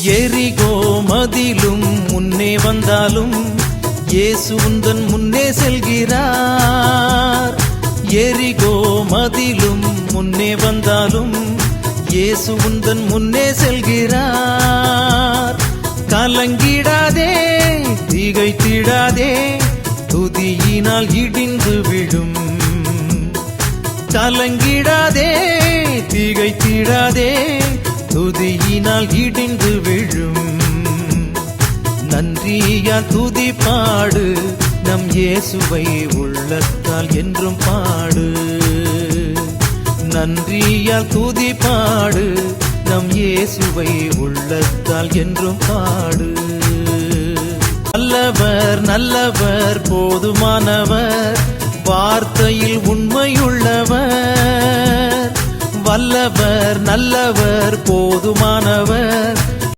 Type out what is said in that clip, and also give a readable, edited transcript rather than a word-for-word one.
எரிகோ மதிலும் முன்னே வந்தாலும் இயேசு உந்தன் முன்னே செல்கிறார். எரிகோ மதிலும் முன்னே வந்தாலும் இயேசு உந்தன் முன்னே செல்கிறார். கலங்கிடாதே, திகைத்திடாதே, துதியினால் இடிந்து விழும். கலங்கிடாதே, திகைத்திடாதே, துதியினால் இடிந்து விழும். நன்றியால் துதி பாடு, நம் இயேசுவை உள்ளத்தால் என்றும் பாடு. நன்றியால் துதி பாடு, நம் இயேசுவை உள்ளத்தால் என்றும் பாடு. நல்லவர் நல்லவர் போதுமானவர், வார்த்தையில் உண்மையுள்ளவர். வல்லவர் நல்லவர் போதுமானவர்,